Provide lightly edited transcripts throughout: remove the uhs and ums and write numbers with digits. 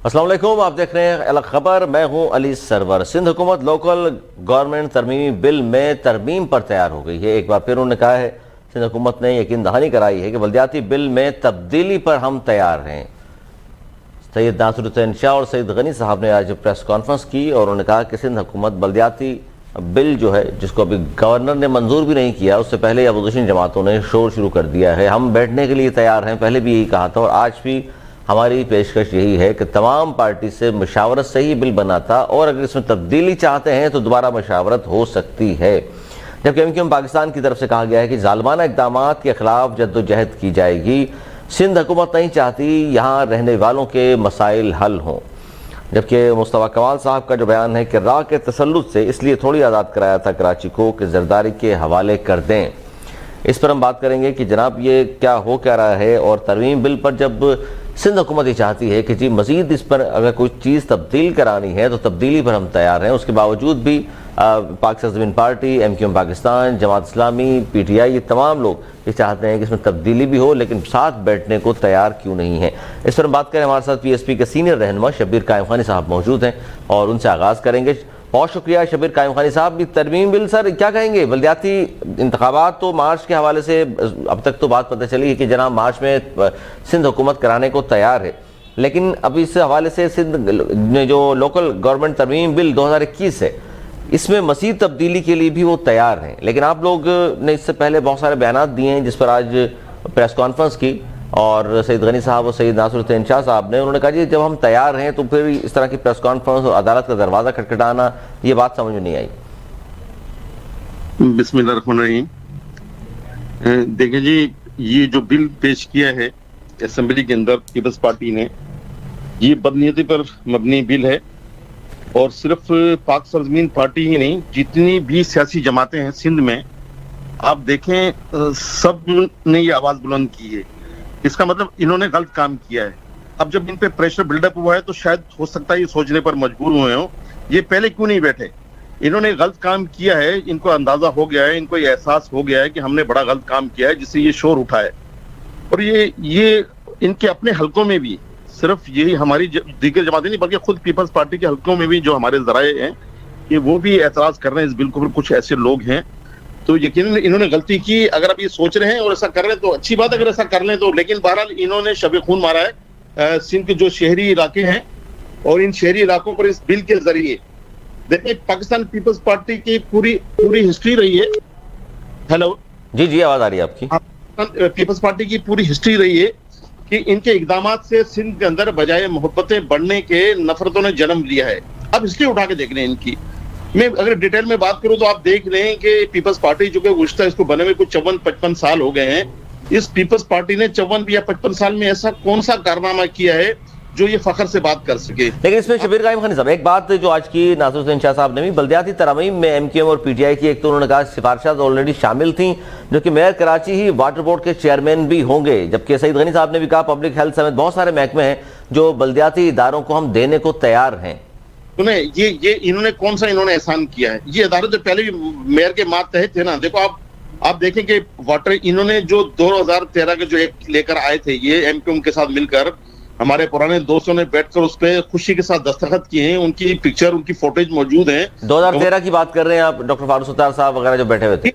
السلام علیکم، آپ دیکھ رہے ہیں الگ خبر، میں ہوں علی سرور۔ سندھ حکومت لوکل گورنمنٹ ترمیمی بل میں ترمیم پر تیار ہو گئی ہے۔ ایک بار پھر انہوں نے کہا ہے، سندھ حکومت نے یقین دہانی کرائی ہے کہ بلدیاتی بل میں تبدیلی پر ہم تیار ہیں۔ سید ناصر حسین شاہ اور سید غنی صاحب نے آج پریس کانفرنس کی اور انہوں نے کہا کہ سندھ حکومت بلدیاتی بل جو ہے، جس کو ابھی گورنر نے منظور بھی نہیں کیا، اس سے پہلے اپوزیشن جماعتوں نے شور شروع کر دیا ہے۔ ہم بیٹھنے کے لیے تیار ہیں، پہلے بھی یہی کہا تھا اور آج بھی ہماری پیشکش یہی ہے کہ تمام پارٹی سے مشاورت سے ہی بل بناتا، اور اگر اس میں تبدیلی چاہتے ہیں تو دوبارہ مشاورت ہو سکتی ہے۔ جبکہ ایم پاکستان کی طرف سے کہا گیا ہے کہ ظالمانہ اقدامات کے خلاف جدوجہد کی جائے گی۔ سندھ حکومت نہیں چاہتی یہاں رہنے والوں کے مسائل حل ہوں۔ جبکہ مصطفیٰ کمال صاحب کا جو بیان ہے کہ راہ کے تسلط سے اس لیے تھوڑی آزاد کرایا تھا کراچی کو کہ زرداری کے حوالے کر دیں۔ اس پر ہم بات کریں گے کہ جناب یہ کیا رہا ہے، اور ترمیم بل پر جب سندھ حکومت یہ چاہتی ہے کہ جی مزید اس پر اگر کوئی چیز تبدیل کرانی ہے تو تبدیلی پر ہم تیار ہیں، اس کے باوجود بھی پاک سرزمین پارٹی، ایم پاکستان، جماعت اسلامی، پی ٹی آئی، یہ تمام لوگ یہ چاہتے ہیں کہ اس میں تبدیلی بھی ہو، لیکن ساتھ بیٹھنے کو تیار کیوں نہیں ہیں۔ اس پر ہم بات کریں، ہمارے ساتھ پی ایس پی کے سینئر رہنما شبیر قائم خانی صاحب موجود ہیں اور ان سے آغاز کریں گے۔ بہت شکریہ شبیر قائم خانی صاحب۔ یہ ترمیم بل سر کیا کہیں گے؟ بلدیاتی انتخابات تو مارچ کے حوالے سے اب تک تو بات پتہ چلی ہے کہ جناب مارچ میں سندھ حکومت کرانے کو تیار ہے، لیکن اب اس حوالے سے سندھ میں جو لوکل گورنمنٹ ترمیم بل 2021 ہے، اس میں مزید تبدیلی کے لیے بھی وہ تیار ہیں، لیکن آپ لوگ نے اس سے پہلے بہت سارے بیانات دیے ہیں جس پر آج پریس کانفرنس کی، اور سید غنی صاحب اور سید ناصر حسین شاہ صاحب نے، انہوں نے کہا جی جب ہم تیار ہیں تو پھر اس طرح کی پریس کانفرنس اور عدالت کا دروازہ کھٹکھٹانا، یہ بات سمجھ میں نہیں آئی۔ بسم اللہ الرحمن الرحیم۔ دیکھیں جی، یہ جو بل پیش کیا ہے اسمبلی کے اندر پیپلز پارٹی نے، یہ بدنیتی پر مبنی بل ہے، اور صرف پاک سرزمین پارٹی ہی نہیں، جتنی بھی سیاسی جماعتیں ہیں سندھ میں، آپ دیکھیں سب نے یہ آواز بلند کی ہے۔ اس کا مطلب انہوں نے غلط کام کیا ہے۔ اب جب ان پہ پریشر بلڈ اپ ہوا ہے تو شاید ہو سکتا ہے یہ سوچنے پر مجبور ہوئے ہوں یہ پہلے کیوں نہیں بیٹھے۔ انہوں نے غلط کام کیا ہے، ان کو اندازہ ہو گیا ہے، ان کو یہ احساس ہو گیا ہے کہ ہم نے بڑا غلط کام کیا ہے، جس سے یہ شور اٹھا ہے۔ اور یہ ان کے اپنے حلقوں میں بھی، صرف یہی ہماری دیگر جماعتیں نہیں بلکہ خود پیپلز پارٹی کے حلقوں میں بھی جو ہمارے ذرائع ہیں کہ وہ بھی اعتراض کر رہے ہیں اس بل کو۔ کچھ ایسے لوگ ہیں تو یقیناً انہوں نے غلطی کی۔ اگر اب یہ سوچ رہے ہیں اور ایسا کر رہے ہیں تو اچھی بات ہے، اگر ایسا کر لیں تو، لیکن بہرحال انہوں نے شب خون مارا ہے سندھ کے جو شہری علاقے ہیں، اور ان شہری علاقوں پر اس بل کے ذریعے دیکھیں پاکستان پیپلز پارٹی کی پوری ہسٹری رہی ہے۔ ہیلو جی آواز آ رہی ہے آپ کی۔ پیپلز پارٹی کی پوری ہسٹری رہی ہے کہ ان کے اقدامات سے سندھ کے اندر بجائے محبتیں بڑھنے کے نفرتوں نے جنم لیا ہے۔ اب ہسٹری اٹھا کے دیکھ لیں ان کی۔ میں اگر ڈیٹیل میں بات کروں تو آپ دیکھ لیں کہ پیپلز پارٹی جو کہ گزشتہ اس کو بنے ہوئے کچھ 54-55 سال ہو گئے ہیں، اس پیپلز پارٹی نے 54 یا 55 سال میں ایسا کون سا کارنامہ کیا ہے جو یہ فخر سے بات کر سکے۔ لیکن اس میں شبیر قائم خانی صاحب ایک بات جو آج کی ناصر حسین شاہ صاحب نے بھی، بلدیاتی ترامیم میں ایم اور پی ٹی آئی کی، ایک تو انہوں نے کہا سفارشات آلریڈی شامل تھیں، جو کہ میئر کراچی ہی واٹر بورڈ کے چیئرمین بھی ہوں گے، جبکہ سید غنی صاحب نے بھی کہا پبلک ہیلتھ سمیت بہت سارے محکمے ہیں جو بلدیاتی اداروں کو ہم دینے کو تیار ہیں۔ سنیں، یہ انہوں نے کون سا احسان کیا ہے؟ یہ ادارے تو پہلے بھی میئر کے ماتحت تھے نا۔ دیکھو آپ دیکھیں کہ واٹر انہوں نے جو 2013 کے جو ایک لے کر آئے تھے، یہ ایم کے ساتھ مل کر، ہمارے پرانے دوستوں نے بیٹھ کر اس پہ خوشی کے ساتھ دستخط کیے ہیں، ان کی پکچر، ان کی فوٹیج موجود ہیں۔ 2013 کی بات کر رہے ہیں آپ، ڈاکٹر فاروق ستار صاحب وغیرہ جو بیٹھے ہوئے تھے۔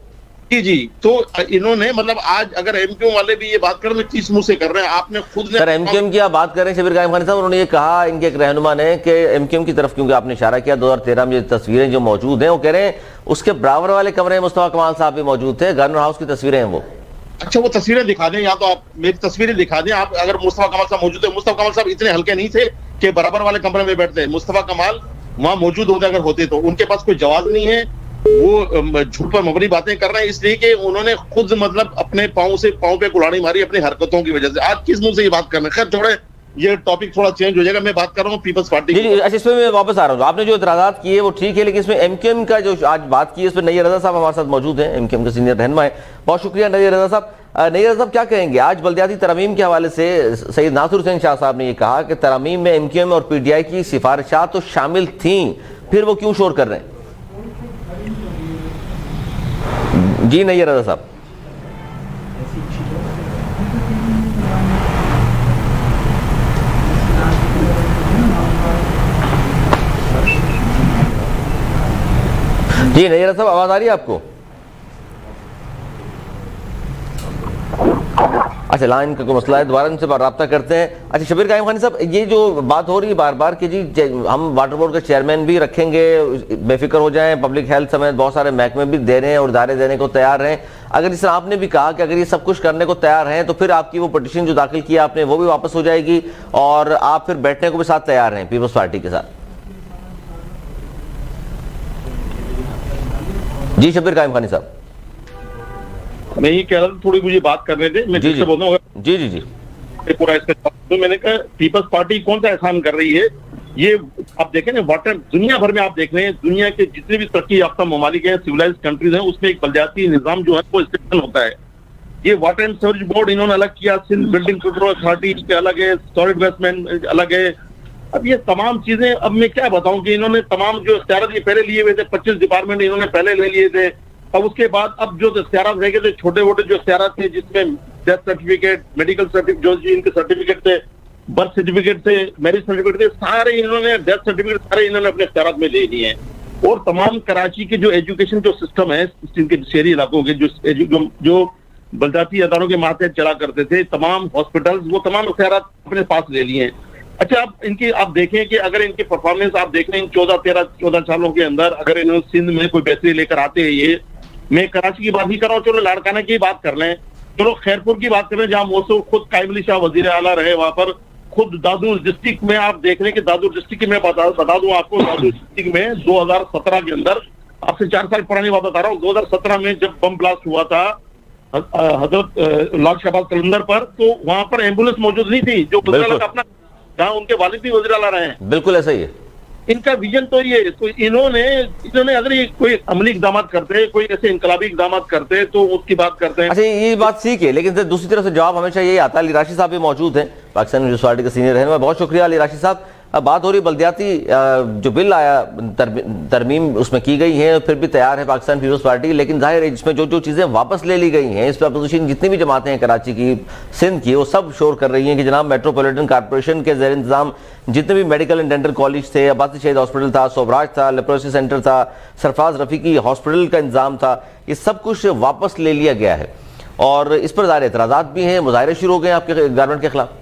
جی تو انہوں نے مطلب آج اگر ایم والے بھی یہ بات کریں تو کس منہ سے کر رہے ہیں؟ آپ نے خود سر ایم کی آپ بات کر رہے ہیں شبیر قائم خانی صاحب، انہوں نے یہ کہا ان کے ایک رہنما نے کہ ایم کی طرف، کیونکہ آپ نے اشارہ کیا 2013 میں یہ تصویریں جو موجود ہیں، وہ کہہ رہے ہیں اس کے برابر والے کمرے میں مصطفیٰ کمال صاحب بھی موجود تھے، گورنر ہاؤس کی تصویریں ہیں وہ۔ اچھا، وہ تصویریں دکھا دیں، یا تو آپ میری تصویریں دکھا دیں۔ آپ اگر مصطفیٰ کمال صاحب موجود ہے، مصطفیٰ کمال صاحب اتنے ہلکے نہیں تھے کہ برابر والے کمرے میں بیٹھتے۔ مصطفیٰ کمال وہاں موجود ہوتے اگر ہوتے تو، ان کے پاس کوئی جواز نہیں ہے، وہ جھوٹ پر مبنی باتیں کر رہے ہیں اس لیے کہ انہوں نے خود مطلب اپنے پاؤں پہ کلاڑی ماری اپنی حرکتوں کی وجہ سے۔ آج کس منہ سے یہ بات کر رہے ہیں؟ خیر چھوڑے، یہ ٹاپک تھوڑا چینج ہو جائے گا۔ میں بات کر رہا ہوں پیپلز پارٹی کی۔ اچھا، اس پہ میں واپس آ رہا ہوں۔ آپ نے جو اعتراضات کیے وہ ٹھیک ہے، لیکن اس میں ایم کا جو آج بات کی ہے، اس پہ نیر رضا صاحب ہمارے ساتھ موجود ہیں، ایم کے سینئر رہنما ہیں۔ بہت شکریہ نیر رضا صاحب۔ نیر رضا صاحب کیا کہیں گے؟ آج بلدیاتی ترامیم کے حوالے سے سید ناصر حسین شاہ صاحب نے یہ کہا کہ ترامیم میں ایم اور پی ٹی آئی کی سفارشات تو شامل تھیں، پھر وہ کیوں شور کر رہے ہیں؟ جی نیر رضا صاحب۔ جی نیر صاحب آواز آ رہی ہے آپ کو؟ اچھا لائن کا کوئی مسئلہ ہے, دوبارہ ان سے رابطہ کرتے ہیں. اچھا شبیر قائم خانی صاحب, یہ جو بات ہو رہی ہے بار بار کہ جی ہم واٹر بورڈ کے چیئرمین بھی رکھیں گے, بے فکر ہو جائیں, پبلک ہیلتھ سمیت بہت سارے محکمے بھی دے رہے ہیں اور ادارے دینے کو تیار ہیں, اگر جس طرح آپ نے بھی کہا کہ اگر یہ سب کچھ کرنے کو تیار ہیں تو پھر آپ کی وہ پٹیشن جو داخل کیا آپ نے وہ بھی واپس ہو جائے گی اور آپ پھر بیٹھنے کو بھی ساتھ تیار ہیں پیپلز پارٹی کے ساتھ. جی شبیر قائم خانی صاحب, میں یہ کہہ رہا تھا, تھوڑی مجھے بات کرنے دے, میں جی جس سے بول رہا ہوں جی جی جی پورا اس کا میں نے کہا پیپلز پارٹی کون سا احسان کر رہی ہے. یہ آپ دیکھیں نا, واٹر دنیا بھر میں آپ دیکھ رہے ہیں, دنیا کے جتنے بھی ترقی یافتہ ممالک ہیں, سویلائز کنٹریز ہیں, اس میں ایک بلدیاتی نظام جو ہے وہ اسٹیشن ہوتا ہے. یہ واٹر اینڈ سیوریج بورڈ انہوں نے الگ کیا, سندھ بلڈنگ کنٹرول اتھارٹی کے الگ ہے, سالڈ ویسٹ مین الگ ہے. اب یہ تمام چیزیں, اب میں کیا بتاؤں کہ انہوں نے تمام جو اختیارات یہ پہلے لیے ہوئے تھے, 25 ڈپارٹمنٹ انہوں نے پہلے لے لیے تھے. اب اس کے بعد اب جو اختیارات رہ گئے تھے, چھوٹے موٹے جو اختیارات تھے, جس میں ڈیتھ سرٹیفکیٹ, میڈیکل سرٹیفکیٹ, جو ان کے سرٹیفکیٹ تھے, برتھ سرٹیفکیٹ تھے, میرج سرٹیفکیٹ تھے, سارے انہوں نے, ڈیتھ سرٹیفکیٹ سارے انہوں نے اپنے اختیارات میں لے لیے ہیں. اور تمام کراچی کے جو ایجوکیشن جو سسٹم ہے ان کے شہری علاقوں کے جو بلدیاتی اداروں کے ماتحت چلا کرتے تھے, تمام ہاسپٹلز, وہ تمام اختیارات اپنے پاس لے لیے ہیں. اچھا اب ان کی آپ دیکھیں کہ اگر ان کی پرفارمنس آپ دیکھ رہے ہیں 14 سالوں کے اندر, اگر انہوں سندھ میں کوئی بہتری لے کر آتے ہیں, یہ میں کراچی کی بات نہیں کر رہا ہوں, چلو لاڑکانہ کی بات کر لیں, چلو خیرپور کی بات کر لیں جہاں موصوف خود قائم علی شاہ وزیر اعلیٰ رہے, وہاں پر خود دادور ڈسٹرکٹ میں آپ دیکھ رہے ہیں کہ دادور ڈسٹرکٹ کی میں بتا دوں آپ کو, دادور ڈسٹرکٹ میں 2017 کے اندر, آپ سے 4 سال پرانی بات بتا رہا ہوں, 2017 میں جب بم بلاسٹ ہوا تھا حضرت لال شہباز قلندر پر, تو وہاں پر ایمبولینس موجود نہیں تھی جو وزیر اعلیٰ کا اپنا, جہاں ان کے والد بھی وزیر اعلیٰ رہے ہیں. بالکل ایسا ہی ہے. ان کا ویژن تو یہ, تو انہوں نے اگر یہ کوئی عملی اقدامات کرتے, کوئی ایسے انقلابی اقدامات کرتے تو اس کی بات کرتے ہیں. اچھا یہ بات ٹھیک ہے, لیکن دوسری طرف سے جواب ہمیشہ یہی آتا ہے. علی راشد صاحب بھی موجود ہیں, پاکستان پیپلز پارٹی کے سینئر رہنما, بہت شکریہ علی راشد صاحب. اب بات ہو رہی بلدیاتی جو بل آیا, ترمیم اس میں کی گئی ہے, پھر بھی تیار ہے پاکستان پیپلز پارٹی, لیکن ظاہر ہے اس میں جو چیزیں واپس لے لی گئی ہیں, اس پہ اپوزیشن جتنی بھی جماعتیں ہیں کراچی کی, سندھ کی, وہ سب شور کر رہی ہیں کہ جناب میٹروپولیٹن کارپوریشن کے زیر انتظام جتنے بھی میڈیکل اینڈ ڈینٹل کالج تھے, عباسی شہید ہاسپٹل تھا, سوبراج تھا, لیپروسی سینٹر تھا, سرفراز رفیقی ہاسپٹل کا انتظام تھا, یہ سب کچھ واپس لے لیا گیا ہے. اور اس پر ظاہر اعتراضات بھی ہیں, مظاہرے شروع ہو گئے ہیں آپ کے گورنمنٹ کے خلاف.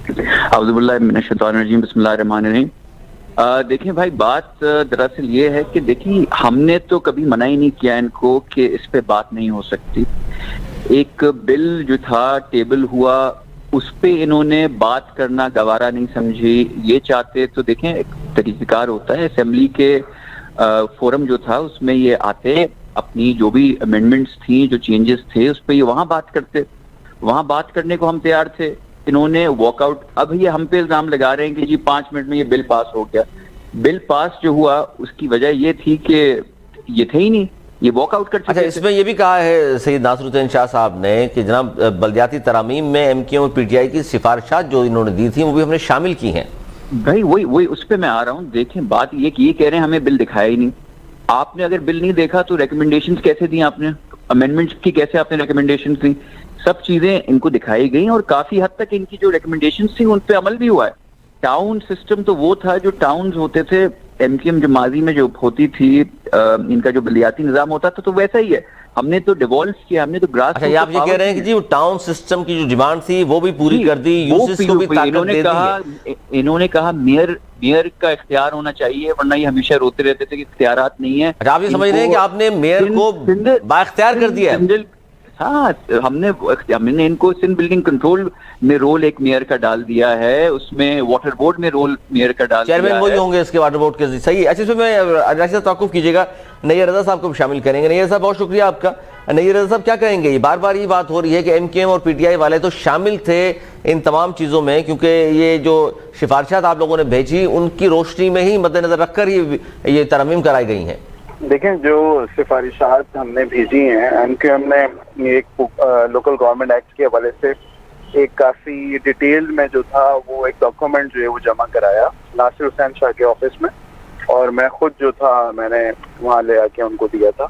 اعوذ باللہ من الشیطان الرجیم, بسم اللہ الرحمن الرحیم. دیکھیں بھائی, بات دراصل یہ ہے کہ دیکھیں ہم نے تو کبھی منع ہی نہیں کیا ان کو کہ اس پہ بات نہیں ہو سکتی. ایک بل جو تھا ٹیبل ہوا, اس پہ انہوں نے بات کرنا گوارا نہیں سمجھی. یہ چاہتے تو دیکھیں ایک طریقہ کار ہوتا ہے, اسمبلی کے فورم جو تھا اس میں یہ آتے, اپنی جو بھی امینڈمنٹس تھیں, جو چینجز تھے, اس پہ یہ وہاں بات کرتے. وہاں بات کرنے کو ہم تیار تھے. انہوں نے واک آؤٹ, اب یہ ہم پہ الزام لگا رہے ہیں کہ جی 5 منٹ میں یہ بل پاس ہو گیا. بل پاس جو ہوا اس کی وجہ یہ تھی کہ یہ تھے ہی نہیں, یہ واک آؤٹ کر چکے. اچھا اس میں یہ بھی کہا ہے سید ناصر الدین شاہ صاحب نے کہ جناب بلدیاتی ترامیم میں ایم کیو اور پی ٹی آئی کی سفارشات جو انہوں نے دی تھیں وہ بھی ہم نے شامل کی ہیں. بھائی وہی اس پہ میں آ رہا ہوں. دیکھیں بات یہ کہ یہ کہہ رہے ہیں ہمیں بل دکھایا ہی نہیں. آپ نے اگر بل نہیں دیکھا تو ریکمنڈیشنز کیسے دیں, آپ نے امینڈمنٹ کی کیسے آپ نے ریکمنڈیشنز دیں, سب چیزیں ان کو دکھائی گئی اور کافی حد تک ان کی جو ریکمنڈیشنز تھیں ان پہ عمل بھی ہوا ہے. ٹاؤن سسٹم تو وہ تھا جو ٹاؤنز ہوتے تھے, ایم کیو ایم جو ماضی میں جو ہوتی تھی, ان کا جو بلدیاتی نظام ہوتا تھا, تو ویسا ہی ہے. ہم نے تو ڈیوالو کیا, ہم نے تو گراس. اچھا آپ یہ کہہ رہے ہیں کہ جی وہ ٹاؤن سسٹم کی جو ڈیمانڈ تھی وہ بھی پوری کر دی, یوزز کو بھی طاقت دے دی. انہوں نے کہا میئر کا اختیار ہونا چاہیے, ورنہ یہ ہمیشہ روتے رہتے تھے کہ اختیارات نہیں ہیں. اچھا آپ یہ سمجھ رہے ہیں کہ آپ نے میئر کو با اختیار کر دیا ہے. ہاں, ہم نے ان کو سندھ بلڈنگ کنٹرول میں رول ایک میئر کا ڈال دیا ہے, اس میں واٹر بورڈ میں رول میئر کا ڈال دیا ہے. چیئرمین وہی ہوں گے اس کے واٹر بورڈ کے, صحیح ہے. اچھا اس میں ایسا توقف کیجیے گا, نیر رضا صاحب کو بھی شامل کریں گے. نیر صاحب بہت شکریہ آپ کا. نیر رضا صاحب کیا کہیں گے, یہ بار بار یہ بات ہو رہی ہے کہ ایم کیو ایم اور پی ٹی آئی والے تو شامل تھے ان تمام چیزوں میں, کیونکہ یہ جو سفارشات آپ لوگوں نے بھیجی ان کی روشنی میں ہی مد نظر رکھ کر یہ ترمیم کرائی گئی ہیں. دیکھیں جو سفارشات ہم نے بھیجی ہیں, ایم کیو ایم نے ایک لوکل گورنمنٹ ایکٹ کے حوالے سے ایک کافی ڈیٹیل میں جو تھا وہ ایک ڈاکومنٹ جو ہے وہ جمع کرایا ناصر حسین شاہ کے آفس میں, اور میں خود جو تھا میں نے وہاں لے آ کے ان کو دیا تھا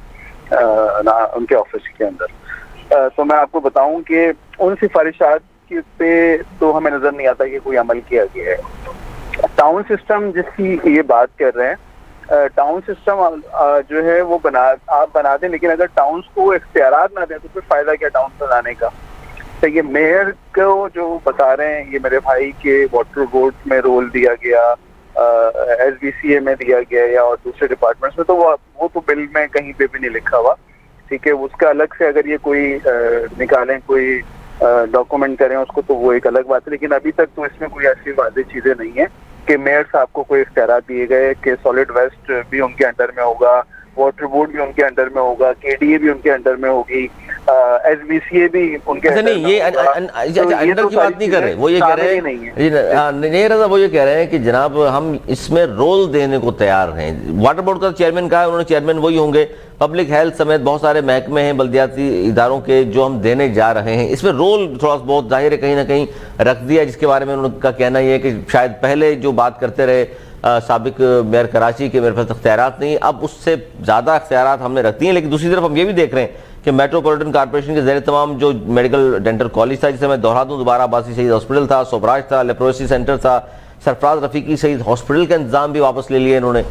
ان کے آفس کے اندر. تو میں آپ کو بتاؤں کہ ان سفارشات پہ تو ہمیں نظر نہیں آتا کہ کوئی عمل کیا گیا ہے. ٹاؤن سسٹم جس کی یہ بات کر رہے ہیں, ٹاؤن سسٹم جو ہے وہ آپ بنا دیں، لیکن اگر ٹاؤنس کو اختیارات نہ دیں تو پھر فائدہ کیا ٹاؤن بنانے کا؟ تو یہ میئر کو جو بتا رہے ہیں یہ میرے بھائی کے واٹر بورڈ میں رول دیا گیا، ایس بی سی اے میں دیا گیا یا اور دوسرے ڈپارٹمنٹس میں، تو وہ تو بل میں کہیں پہ بھی نہیں لکھا ہوا، ٹھیک ہے. اس کا الگ سے اگر یہ کوئی نکالیں، کوئی ڈاکومنٹ کریں اس کو، تو وہ ایک الگ بات ہے. لیکن ابھی تک تو اس میں کوئی ایسی واضح چیزیں نہیں ہیں کہ میئر صاحب کو کوئی اختیارات دیے گئے کہ سالڈ ویسٹ بھی ان کے انڈر میں ہوگا، واٹر بورڈ بھی ان کے انڈر میں ہوگا، کے ڈی اے بھی ان کے انڈر میں ہوگی، ایس بی سی اے بھی ان کے نہیں، یہ انڈر کی بات نہیں کر رہے، وہ یہ کہہ رہے ہیں نہیں رضا، وہ یہ کہہ رہے ہیں کہ جناب ہم اس میں رول دینے کو تیار ہیں. واٹر بورڈ کا چیئرمین کہا ہے انہوں نے، چیئرمین وہی ہوں گے. پبلک ہیلتھ سمیت بہت سارے محکمے ہیں بلدیاتی اداروں کے جو ہم دینے جا رہے ہیں، اس میں رول تھوڑا بہت ظاہر ہے کہیں نہ کہیں رکھ دیا، جس کے بارے میں ان کا کہنا یہ ہے کہ شاید پہلے جو بات کرتے رہے سابق میئر کراچی کے میرے پاس اختیارات نہیں، اب اس سے زیادہ اختیارات ہم نے رکھ دی ہیں. لیکن دوسری طرف ہم یہ بھی دیکھ رہے ہیں کہ میٹروپولیٹن کارپوریشن کے زیر تمام جو میڈیکل ڈینٹل کالج تھا، جسے میں دوہرا دوں دوبارہ، عباسی شہید ہاسپٹل تھا، سوبراج تھا، لیپروسی سینٹر تھا، سرفراز رفیقی شہید ہاسپٹل کا انتظام بھی واپس لے لیے انہوں نے.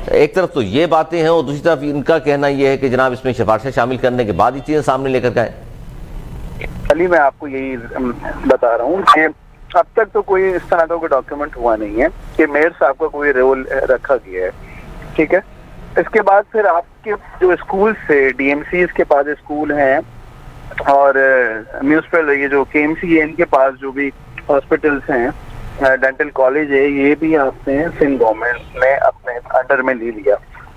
ایک طرف تو یہ باتیں ہیں اور دوسری طرف ان کا کہنا یہ ہے کہ جناب اس میں سفارشیں شامل کرنے کے بعد یہ چیزیں سامنے لے کر کے آئیں. علی میں آپ کو یہی بتا رہا ہوں کہ اب تک تو کوئی اس طرح کا کوئی ڈاکیومنٹ ہوا نہیں ہے کہ میئر صاحب کا کوئی رول رکھا گیا ہے، ٹھیک ہے. اس کے بعد پھر آپ کے جو اسکول سے ڈی ایم سیز کے پاس اسکول ہیں اور میونسپل یہ جو کے ایم سی ہے ان کے پاس جو بھی ہاسپٹلس ہیں، ڈینٹل کالج ہے، یہ بھی آپ نے سندھ گورنمنٹ نے اپنے انڈر میں لے لیا.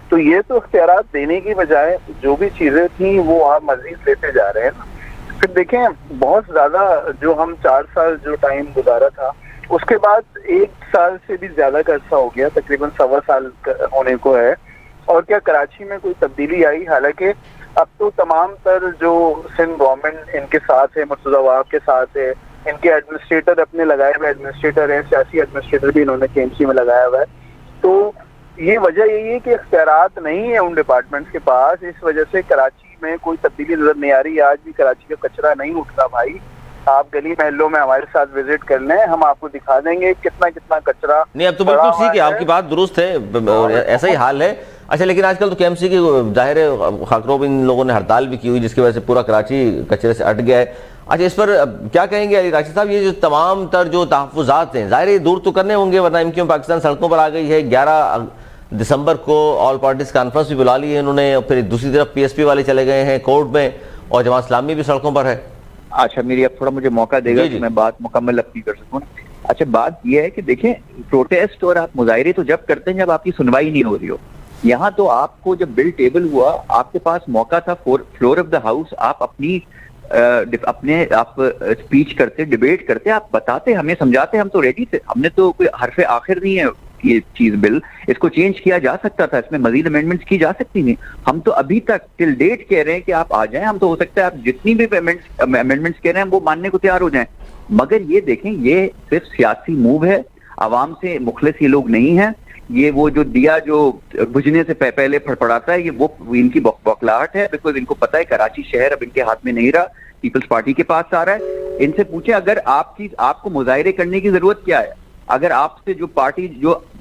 تو یہ تو اختیارات دینے کی بجائے جو بھی چیزیں تھیں وہ آپ مزید لیتے جا رہے ہیں. پھر دیکھیں بہت زیادہ جو ہم 4 سال جو ٹائم گزارا تھا، اس کے بعد 1 سال سے بھی زیادہ کا عرصہ ہو گیا، تقریباً 1.25 سال ہونے کو ہے. اور کیا کراچی میں کوئی تبدیلی آئی؟ حالانکہ اب تو تمام تر جو سندھ گورنمنٹ ان کے ساتھ ہے، مرتضی وہاب کے ساتھ ہے، ان کے ایڈمنسٹریٹر اپنے لگائے ہوئے ایڈمنسٹریٹر ہیں، سیاسی ایڈمنسٹریٹر بھی انہوں نے کے ایم سی میں لگایا ہوا ہے. تو یہ وجہ یہی ہے کہ اختیارات نہیں ہے ان ڈپارٹمنٹس کے پاس، اس وجہ سے کراچی میں کوئی تبدیلی نظر نہیں آ رہی. آج بھی کراچی کا کچرا نہیں اٹھتا بھائی. آپ گلی محلوں میں ہمارے ساتھ وزٹ کر لیں، ہم آپ کو دکھا دیں گے کتنا کچرا. نہیں اب تو بالکل ٹھیک ہے، آپ کی بات درست ہے، ایسا ہی حال ہے. اچھا لیکن آج کل تو کے ایم سی کی ظاہر خاکروب ان لوگوں نے ہڑتال بھی کی ہوئی، جس کی وجہ سے پورا کراچی کچرے سے اٹ گیا ہے. اچھا اس پر کیا کہیں گے علی راشد صاحب؟ یہ جو تمام تر جو تحفظات ہیں ظاہر یہ دور تو کرنے ہوں گے، ورنہ ایم پاکستان سڑکوں پر آ گئی ہے. 11 دسمبر کو آل پارٹیز کانفرنس بھی بلا لی ہے انہوں نے، اور پھر دوسری طرف پی ایس پی والے چلے گئے ہیں کورٹ میں، اور جماعت اسلامی بھی سڑکوں پر ہے. اچھا میری اب تھوڑا مجھے موقع دے گا کہ میں بات مکمل اپنی کر سکوں. اچھا بات یہ ہے کہ دیکھیں پروٹیسٹ اور آپ مظاہرے تو جب کرتے ہیں جب آپ کی سنوائی نہیں ہو رہی ہو. یہاں تو آپ کو جب بل ٹیبل ہوا آپ کے پاس موقع تھا فلور آف دا ہاؤس، آپ اپنی آپ اسپیچ کرتے، ڈیبیٹ کرتے، آپ بتاتے، ہمیں سمجھاتے، ہم تو ریڈی تھے. ہم نے تو کوئی حرف آخر نہیں ہے یہ چیز، بل اس کو چینج کیا جا سکتا تھا، اس میں مزید امینڈمنٹس کی جا سکتی تھیں. ہم تو ابھی تک ٹل ڈیٹ کہہ رہے ہیں کہ آپ آ جائیں، ہم تو ہو سکتا ہے آپ جتنی بھی امینڈمنٹس کہہ رہے ہیں وہ ماننے کو تیار ہو جائیں. مگر یہ دیکھیں یہ صرف سیاسی موو ہے، عوام سے مخلص یہ لوگ نہیں ہیں. یہ وہ جو دیا جو بجھنے سے پہلے پھڑپڑاتا ہے، یہ وہ ان کی بوکھلاہٹ ہے، بیکاز ان کو پتہ ہے کراچی شہر اب ان کے ہاتھ میں نہیں رہا، پیپلز پارٹی کے پاس آ رہا ہے. ان سے پوچھیں اگر آپ کو مظاہرے کرنے کی ضرورت کیا ہے؟ اگر آپ سے جو پارٹی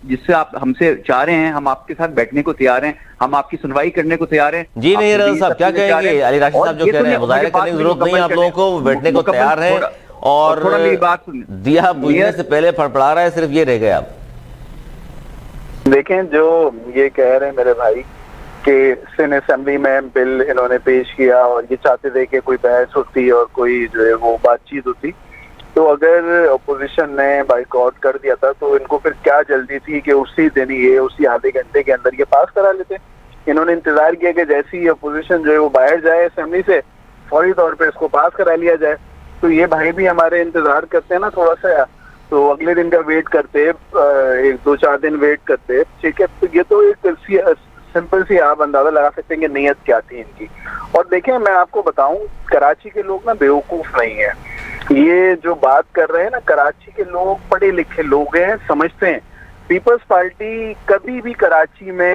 جس سے آپ ہم سے چاہ رہے ہیں، ہم آپ کے ساتھ بیٹھنے کو تیار ہیں، ہم آپ کی سنوائی کرنے کو تیار ہیں. جی نہیں رضا صاحب کیا کہیں گے؟ علی راشد صاحب جو کہہ رہے ہیں مظاہرے کرنے کی ضرورت نہیں، آپ لوگوں کو بیٹھنے کو تیار ہیں، اور دیا بجھنے سے پہلے پھڑپڑا رہا ہے، صرف یہ رہ گیا. دیکھیں جو یہ کہہ رہے ہیں میرے بھائی کہ سندھ اسمبلی میں بل انہوں نے پیش کیا اور یہ چاہتے تھے کہ کوئی بحث ہوتی اور کوئی جو ہے وہ بات چیت ہوتی، تو اگر اپوزیشن نے بائیکاٹ کر دیا تھا تو ان کو پھر کیا جلدی تھی کہ اسی دن یہ اسی آدھے گھنٹے کے اندر یہ پاس کرا لیتے. انہوں نے انتظار کیا کہ جیسی اپوزیشن جو ہے وہ باہر جائے اسمبلی سے، فوری طور پہ اس کو پاس کرا لیا جائے. تو یہ بھائی بھی ہمارے انتظار کرتے ہیں نا تھوڑا سا، تو اگلے دن کا ویٹ کرتے، 1-2-4 دن ویٹ کرتے، ٹھیک ہے. تو یہ تو ایک سمپل سی آپ اندازہ لگا سکتے ہیں کہ نیت کیا تھی ان کی. اور دیکھیں میں آپ کو بتاؤں کراچی کے لوگ نا بیوقوف نہیں ہیں. یہ جو بات کر رہے ہیں نا، کراچی کے لوگ پڑھے لکھے لوگ ہیں، سمجھتے ہیں. پیپلز پارٹی کبھی بھی کراچی میں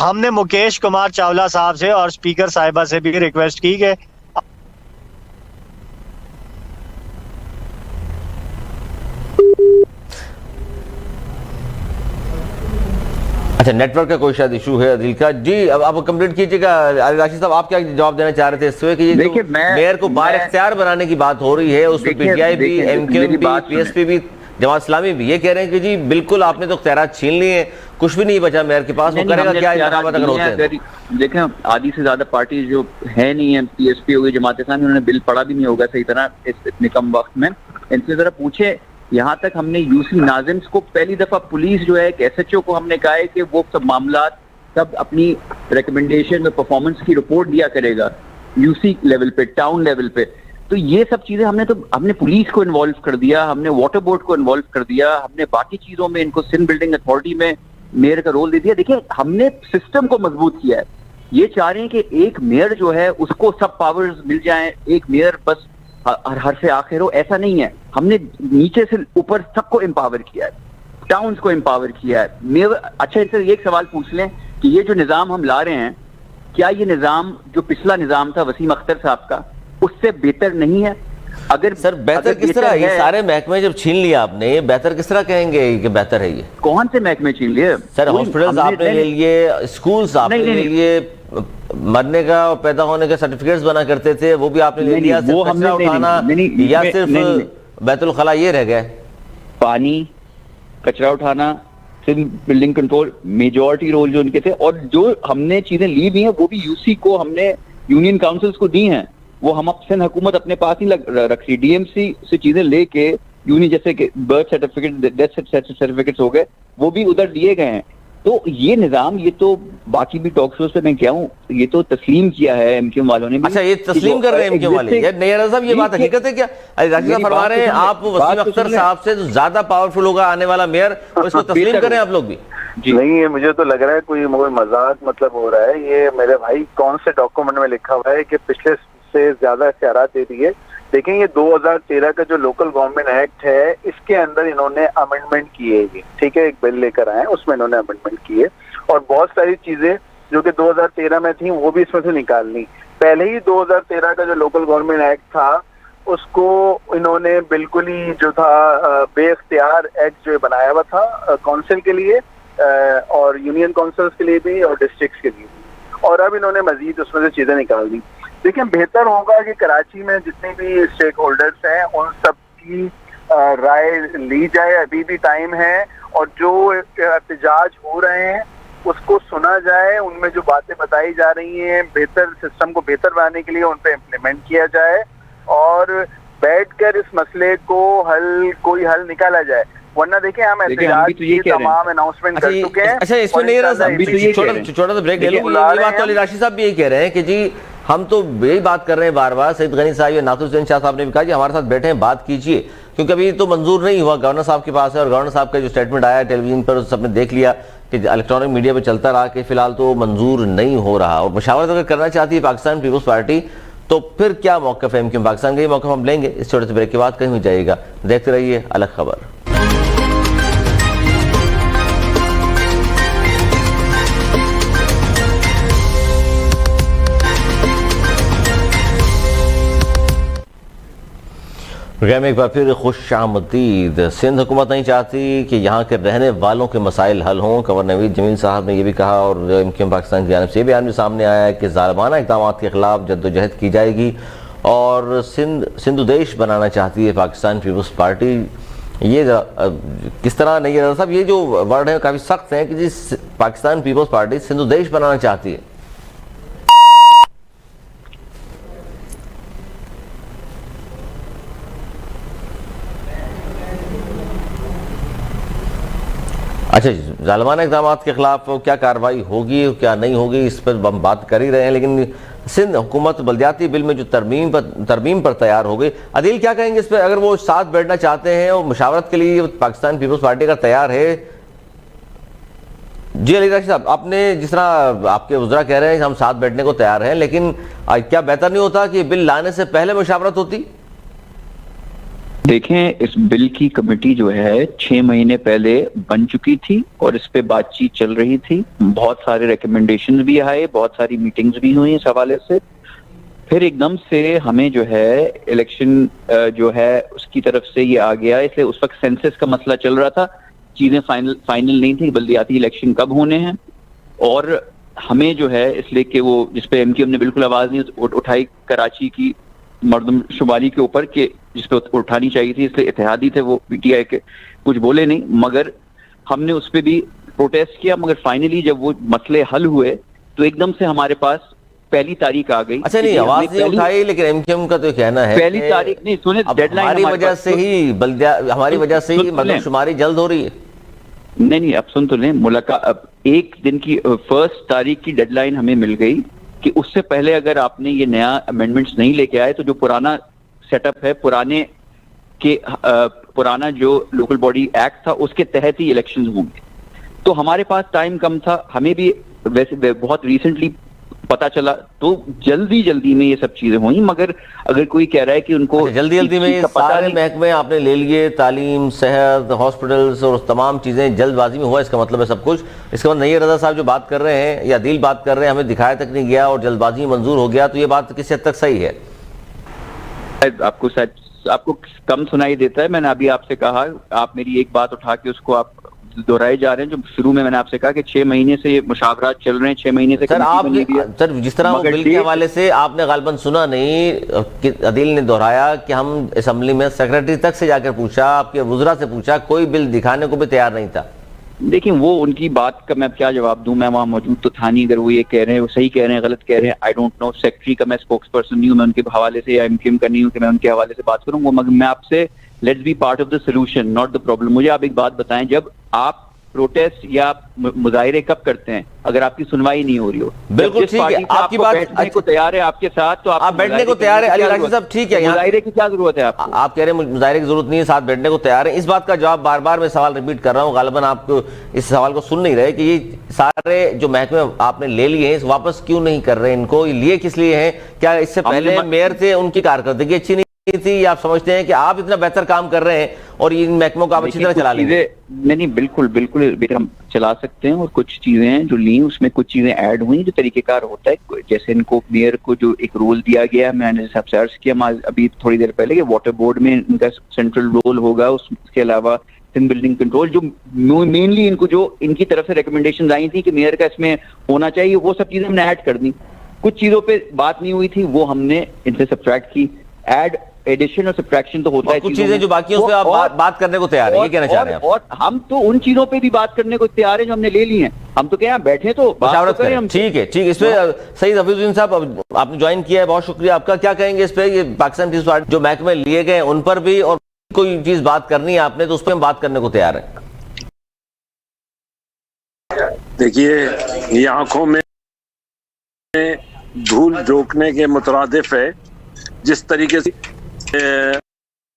ہم نے مکیش کمار چاولہ صاحب سے اور اسپیکر صاحبہ سے بھی ریکویسٹ کی کہ اچھا نیٹ ورک کا کوئی شاید ایشو ہے عدیل کا. جی اب آپ کمپلیٹ کیجیے گا. علی راشد صاحب آپ کیا جواب دینا چاہ رہے تھے اس پہ کہ یہ جو میئر کو بار اختیار بنانے کی بات ہو رہی ہے اس میں پی ٹی آئی بھی، ایم کیو ایم بھی، پی ایس پی بھی، جماعت اسلامی بھی یہ کہہ رہے ہیں کہ جی بالکل آپ نے تو اختیارات چھین لیے ہیں، کچھ بھی نہیں بچا میئر کے پاس، وہ کرے گا کیا انتخابات اگر ہوتے ہیں؟ دیکھیں آدھی سے زیادہ پارٹی جو ہے نہیں ہے، پی ایس پی ہو گئی، جماعت اسلامی، انہوں نے بل پڑھا بھی نہیں ہوگا صحیح طرح اتنے کم وقت میں. ان سے ذرا پوچھے، یہاں تک ہم نے یو سی ناظم کو پہلی دفعہ پولیس جو ہے ایک ایس ایچ او کو ہم نے کہا ہے کہ وہ سب معاملات سب اپنی ریکمنڈیشن میں پرفارمنس کی رپورٹ دیا کرے گا یو سی لیول پہ، ٹاؤن لیول پہ. تو یہ سب چیزیں ہم نے پولیس کو انوالو کر دیا، ہم نے واٹر بورڈ کو انوالو کر دیا، ہم نے باقی چیزوں میں ان کو سندھ بلڈنگ اتھارٹی میں میئر کا رول دے دیا. دیکھیں ہم نے سسٹم کو مضبوط کیا ہے. یہ چاہ رہے ہیں کہ ایک میئر جو ہے اس کو سب پاورز مل جائیں، ایک میئر بس حرف آخر ہو، ایسا نہیں ہے. ہم نے نیچے سے اوپر سب کو امپاور کیا ہے، ٹاؤنز کو امپاور کیا ہے. اچھا ان سے ایک سوال پوچھ لیں کہ یہ جو نظام ہم لا رہے ہیں، کیا یہ نظام جو پچھلا نظام تھا وسیم اختر صاحب کا اس سے بہتر نہیں ہے؟ اگر سر بہتر کس طرح؟ یہ سارے محکمے جب چھین لیا آپ نے، بہتر کس طرح کہیں گے کہ بہتر ہے؟ یہ کون سے محکمے چھین لیے؟ سر ہاسپٹلز آپ نے لے لیے، اسکولز آپ نے لے لیے، مرنے کا اور پیدا ہونے کے سرٹیفکیٹس بنا کرتے تھے وہ بھی آپ نے لے لیا. صرف کچرا اٹھانا یا صرف بیت الخلا یہ رہ گئے؟ پانی، کچرا اٹھانا، بلڈنگ کنٹرول میجورٹی رول جو ان کے تھے. اور جو ہم نے چیزیں لی بھی ہیں وہ بھی یو سی کو ہم نے یونین کاؤنسلز کو دی ہیں. وہ ہم سندھ حکومت اپنے پاس ہی رکھ رہی. ڈی ایم سی سے چیزیں لے کے یونین جیسے کہ برتھ سرٹیفکیٹ، ڈیتھ سرٹیفکیٹس ہو گئے، وہ بھی ادھر دیے گئے ہیں. تو یہ نظام، یہ تو باقی بھی ٹاک شوز سے میں کیا ہوں، یہ تو تسلیم کیا ہے ایم کیو ایم والوں نے. اچھا یہ تسلیم کر رہے ہیں ایم کیو ایم والے؟ یار نیرا صاحب یہ بات حقیقت ہے کیا؟ علی راشد صاحب فرما رہے ہیں آپ وسیم اختر صاحب سے زیادہ پاورفل ہوگا آنے والا میئر، اس کو تسلیم کریں آپ لوگ بھی؟ نہیں، یہ مجھے تو لگ رہا ہے کوئی مذاق مطلب ہو رہا ہے. یہ میرے بھائی کون سے ڈاکومنٹ میں لکھا ہوا ہے کہ پچھلے سے زیادہ اختیارات دے دیے؟ دیکھیں یہ 2013 کا جو لوکل گورنمنٹ ایکٹ ہے اس کے اندر انہوں نے امینڈمنٹ کیے گی، ٹھیک ہے، ایک بل لے کر آئے اس میں انہوں نے امینڈمنٹ کیے اور بہت ساری چیزیں جو کہ 2013 میں تھیں وہ بھی اس میں سے نکالنی. پہلے ہی 2013 کا جو لوکل گورنمنٹ ایکٹ تھا اس کو انہوں نے بالکل ہی جو تھا بے اختیار ایکٹ جو بنایا ہوا تھا کونسل کے لیے اور یونین کونسلز کے لیے بھی اور ڈسٹرکٹس کے لیے بھی، اور اب انہوں نے مزید اس میں سے چیزیں نکال دی. دیکھیں بہتر ہوگا کہ کراچی میں جتنے بھی اسٹیک ہولڈرز ہیں ان سب کی رائے لی جائے، ابھی بھی ٹائم ہے، اور جو احتجاج ہو رہے ہیں اس کو سنا جائے، ان میں جو باتیں بتائی جا رہی ہیں بہتر سسٹم کو بہتر بنانے کے لیے ان پہ امپلیمنٹ کیا جائے اور بیٹھ کر اس مسئلے کو کوئی حل نکالا جائے. ورنہ دیکھیں ہم احتجاج کی تمام اناؤنسمنٹ کر چکے ہیں. اچھا اس میں نہیں رہا، چھوٹا سا بریک لے لوں. یہ بات تو علی راشد صاحب بھی یہی کہہ رہے ہیں کہ جی ہم تو یہی بات کر رہے ہیں بار بار، سعید غنی صاحب یا ناصر حسین شاہ صاحب نے بھی کہا کہ ہمارے ساتھ بیٹھے ہیں بات کیجئے، کیونکہ ابھی تو منظور نہیں ہوا، گورنر صاحب کے پاس ہے اور گورنر صاحب کا جو سٹیٹمنٹ آیا ٹیلی ویژن پر سب نے دیکھ لیا کہ الیکٹرانک میڈیا پہ چلتا رہا کہ فی الحال تو منظور نہیں ہو رہا. اور مشاورت اگر کرنا چاہتی ہے پاکستان پیپلز پارٹی تو پھر کیا موقف ہے ایم کیو ایم پاکستان کا؟ یہ موقف ہم لیں گے اس چھوٹے سے بریک کے بعد. کہیں بھی جائے گا، دیکھتے رہیے الگ خبر. پروگرام میں ایک بار پھر خوش آمدید. سندھ حکومت نہیں چاہتی کہ یہاں کے رہنے والوں کے مسائل حل ہوں. کنور نوید جمیل صاحب نے یہ بھی کہا اور ایم کیو ایم پاکستان کی جانب سے یہ بیان بھی سامنے آیا ہے کہ ظالمانہ اقدامات کے خلاف جدوجہد کی جائے گی اور سندھ دیش بنانا چاہتی ہے پاکستان پیپلز پارٹی. یہ کس طرح نہیں ہے صاحب؟ یہ جو ورڈ ہیں کافی سخت ہیں کہ جی پاکستان پیپلز پارٹی سندھ دیش بنانا چاہتی ہے. اچھا جی، ظالمانہ اقدامات کے خلاف کیا کارروائی ہوگی کیا نہیں ہوگی اس پر ہم بات کر ہی رہے ہیں، لیکن سندھ حکومت بلدیاتی بل میں جو ترمیم پر تیار ہو گئی، عدیل کیا کہیں گے اس پہ؟ اگر وہ ساتھ بیٹھنا چاہتے ہیں اور مشاورت کے لیے پاکستان پیپلز پارٹی اگر تیار ہے. جی علی راشد صاحب، آپ نے جس طرح آپ کے وزراء کہہ رہے ہیں کہ ہم ساتھ بیٹھنے کو تیار ہیں، لیکن کیا بہتر نہیں ہوتا کہ بل لانے سے پہلے مشاورت ہوتی؟ دیکھیں اس بل کی کمیٹی جو ہے 6 مہینے پہلے بن چکی تھی اور اس پہ بات چیت چل رہی تھی, بہت سارے ریکمنڈیشنز بھی آئے, بہت ساری میٹنگز بھی ہوئی اس حوالے سے. پھر ایک دم سے ہمیں جو ہے الیکشن جو ہے اس کی طرف سے یہ آ گیا, اس لیے اس وقت سینسس کا مسئلہ چل رہا تھا, چیزیں فائنل نہیں تھی, بلدیاتی الیکشن کب ہونے ہیں. اور ہمیں جو ہے اس لیے کہ وہ جس پہ MQM نے بالکل آواز نہیں اٹھائی کراچی کی مردم شماری کے اوپر, کہ جس پہ اٹھانی چاہیے تھی, اس لیے اتحادی تھے وہ PTI کے, کچھ بولے نہیں, مگر ہم نے اس پہ بھی پروٹیسٹ کیا. مگر فائنلی جب وہ مسئلے حل ہوئے تو ایک دم سے ہمارے پاس پہلی تاریخ آ گئی. اچھا نہیں آواز نہیں اٹھائی, لیکن MQM کا تو کہنا ہے پہلی تاریخ نہیں سنے, ڈیڈ لائن ہماری وجہ سے ہی ہماری وجہ سے ہی مردم شماری جلد ہو رہی ہے. نہیں اب سن تو لیں, اب ایک دن کی 1 تاریخ کی ڈیڈ لائن ہمیں مل گئی کہ اس سے پہلے اگر آپ نے یہ نیا امینڈمنٹس نہیں لے کے آئے تو جو پرانا سیٹ اپ ہے, پرانا جو لوکل باڈی ایکٹ تھا اس کے تحت ہی الیکشنز ہوں گے. تو ہمارے پاس ٹائم کم تھا, ہمیں بھی ویسے بہت ریسنٹلی پتا چلا, تو جلدی میں یہ سب چیزیں ہوئیں. مگر اگر کوئی کہہ رہا ہے کہ ان کو جلدی میں یہ سارے محکمے آپ نے لے لیے, تعلیم, صحت, ہاسپٹلز اور تمام چیزیں جلد بازی میں ہوا, اس کا مطلب ہے سب کچھ. اس کے بعد نئی رضا صاحب جو بات کر رہے ہیں یا عدیل بات کر رہے ہیں, ہمیں دکھایا تک نہیں گیا اور جلد بازی میں منظور ہو گیا, تو یہ بات کس حد تک صحیح ہے؟ آپ کو کم سنائی دیتا ہے. میں نے ابھی آپ سے کہا, آپ میری ایک بات اٹھا کے اس کو آپ دہرائے جا رہے ہیں, جو شروع میں نے آپ سے کہا کہ 6 مہینے سے یہ مشاورات چل رہے ہیں, 6 مہینے سے. سر جس طرح وہ بل کے حوالے سے آپ نے غالباً سنا نہیں, عدیل نے دہرایا کہ ہم اسمبلی میں سیکریٹری تک سے جا کر پوچھا, آپ کے وزراء سے پوچھا, کوئی بل دکھانے کو بھی تیار نہیں تھا. دیکھیں وہ ان کی بات کا میں کیا جواب دوں, میں وہاں موجود تو تھا نہیں. اگر وہ یہ کہہ رہے ہیں, وہ صحیح کہہ رہے ہیں, غلط کہہ رہے ہیں, آئی ڈونٹ نو. سیکرٹری کا میں اسپوکس پرسن نہیں ہوں, میں ان کے حوالے سے یا MQM کا نہیں ہوں کہ میں ان کے حوالے سے بات کروں. وہ میں آپ سے let's be part of the solution not the problem. مجھے آپ ایک بات بتائیں, جب آپ پروٹیسٹ یا مظاہرے کب کرتے ہیں اگر آپ کی سنوائی نہیں ہو رہی ہو؟ بالکل ٹھیک ہے, آپ کی بات بیٹھنے کو تیار ہے آپ کے ساتھ, تو آپ بیٹھنے کو تیار ہے. علی راجی صاحب ٹھیک ہے, مظاہرے کی کیا ضرورت ہے آپ کہہ رہے ہیں مظاہرے کی ضرورت نہیں ہے, ساتھ بیٹھنے کو تیار ہے. اس بات کا جواب بار بار میں سوال ریپیٹ کر رہا ہوں, غالباً آپ کو اس سوال کو سن نہیں رہے کہ یہ سارے جو محکمے آپ نے لے لیے ہیں واپس کیوں نہیں کر رہے, ان کو لیے کس لیے ہیں؟ کیا اس سے پہلے میئر تھے, ان کی کارکردگی اچھی نہیں تھی, یا آپ سمجھتے ہیں کہ آپ اتنا بہتر کام کر رہے ہیں اور ان محکموں کو آپ اچھی طرح چلا لیں گے؟ نہیں بالکل ہم چلا سکتے ہیں, اور کچھ چیزیں ہیں جو لیں, اس میں کچھ چیزیں ایڈ ہوئی جو طریقہ کار ہوتا ہے. جیسے ان کو میئر کو جو ایک رول دیا گیا, میں نے سب سے عرض کیا ابھی تھوڑی دیر پہلے کہ واٹر بورڈ میں ان کا سینٹرل رول ہوگا. اس کے علاوہ بلڈنگ کنٹرول, جو مینلی ان کو جو ان کی طرف سے ریکمنڈیشنز آئی تھی کہ میئر کا اس میں ہونا چاہیے, وہ سب چیزیں ہم نے ایڈ کر دی. کچھ چیزوں پہ بات نہیں ہوئی تھی, وہ ہم نے ان سے سبٹریکٹ کی. ایڈیشن اور سبٹریکشن تو ہوتا ہے, کچھ چیزیں جو باقی ہیں اس پہ آپ بات کرنے کو تیار ہیں, یہ کہنا چاہ رہے ہیں آپ؟ اور ہم تو ان چیزوں پہ بھی بات کرنے کو تیار ہیں جو ہم نے لے لی ہیں. ہم تو کہیں بیٹھے تو مشاورت کریں. ٹھیک ہے, اس پہ سعید حفیظ الدین صاحب آپ نے جوائن کیا ہے, بہت شکریہ آپ کا. کیا کہیں گے اس پہ, یہ پاکستان پیپلز پارٹی جو محکمے لیے گئے ان پر بھی, اور کوئی چیز بات کرنی ہے آپ نے تو اس پہ ہم بات کرنے کو تیار ہیں. دیکھیے یہ آنکھوں میں دھول جھونکنے کے مترادف ہے. جس طریقے سے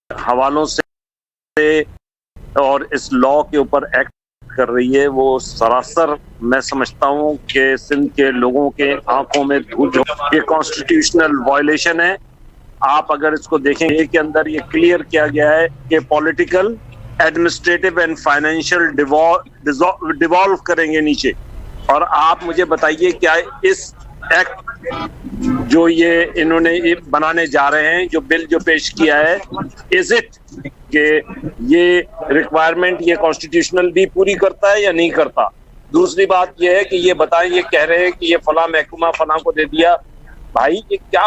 حوالوں سے اور اس لا کے اوپر ایکٹ کر رہی ہے, وہ سراسر میں سمجھتا ہوں کہ سندھ کے لوگوں کے آنکھوں میں دھول جھونک, یہ کانسٹیٹیوشنل وائلیشن ہے. آپ اگر اس کو دیکھیں گے کے اندر یہ کلیئر کیا گیا ہے کہ political, administrative and financial devalue کریں گے نیچے. اور آپ مجھے بتائیے کیا اس ایکٹ جو یہ انہوں نے بنانے جا رہے ہیں, جو بل جو پیش کیا ہے, از اٹ کہ یہ ریکوائرمنٹ یہ کانسٹیٹیوشنل بھی پوری کرتا ہے یا نہیں کرتا؟ دوسری بات یہ ہے کہ یہ بتائیں, یہ کہہ رہے ہیں کہ یہ فلاں محکمہ فلاں کو دے دیا. بھائی یہ کیا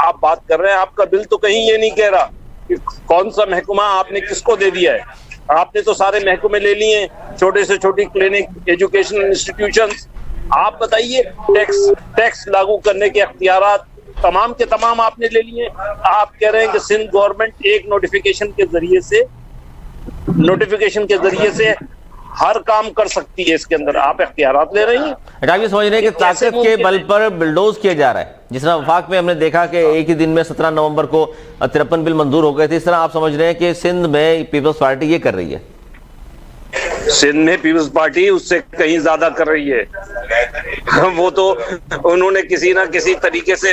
آپ بات کر رہے ہیں؟ آپ کا بل تو کہیں یہ نہیں کہہ رہا کہ کون سا محکمہ آپ نے کس کو دے دیا ہے. آپ نے تو سارے محکمے لے لیے ہیں, چھوٹے سے چھوٹی کلینک, ایجوکیشنل انسٹیٹیوشنز. آپ بتائیے ٹیکس لاگو کرنے کے اختیارات تمام کے تمام آپ نے لے لیے. آپ کہہ رہے ہیں کہ سندھ گورنمنٹ ایک نوٹیفیکیشن کے ذریعے سے ہر کام کر سکتی ہے. اس کے اندر آپ اختیارات لے رہی ہیں. آپ یہ سمجھ رہے ہیں کہ طاقت کے بل پر بلڈوز کیا جا رہا ہے, جس طرح وفاق میں ہم نے دیکھا کہ ایک ہی دن میں 17 نومبر کو 53 بل منظور ہو گئے تھے, اس طرح آپ سمجھ رہے ہیں کہ سندھ میں پیپلز پارٹی یہ کر رہی ہے؟ سندھ میں پیپلز پارٹی اس سے کہیں زیادہ کر رہی ہے. وہ تو انہوں نے کسی نہ کسی طریقے سے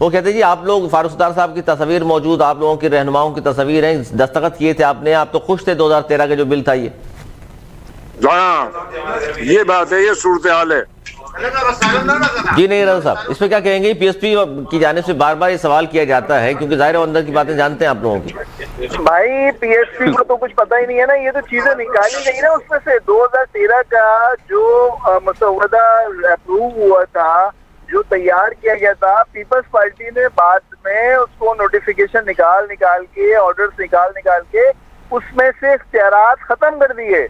وہ کہتے ہیں جی آپ لوگ فاروق ستار صاحب کی تصاویر موجود, آپ لوگوں کی رہنماؤں کی تصاویر ہیں, دستخط کیے تھے آپ نے, آپ تو خوش تھے 2013 کے جو بل تھا یہ. ہاں یہ بات ہے, یہ صورتحال ہے. جی نہیں رضا صاحب, اس پہ کیا کہیں گے؟ پی ایس پی کی جانب سے بار بار یہ سوال کیا جاتا ہے کیونکہ ظاہر اندر کی باتیں جانتے ہیں آپ لوگوں کی. بھائی پی ایس پی کو تو کچھ پتہ ہی نہیں ہے نا, یہ تو چیزیں نکالی گئی نا اس میں سے. 2013 کا جو مسودہ اپروو ہوا تھا, جو تیار کیا گیا تھا, پیپلز پارٹی نے بعد میں اس کو نوٹیفیکیشن نکال کے, آرڈرز نکال کے اس میں سے اختیارات ختم کر دیے.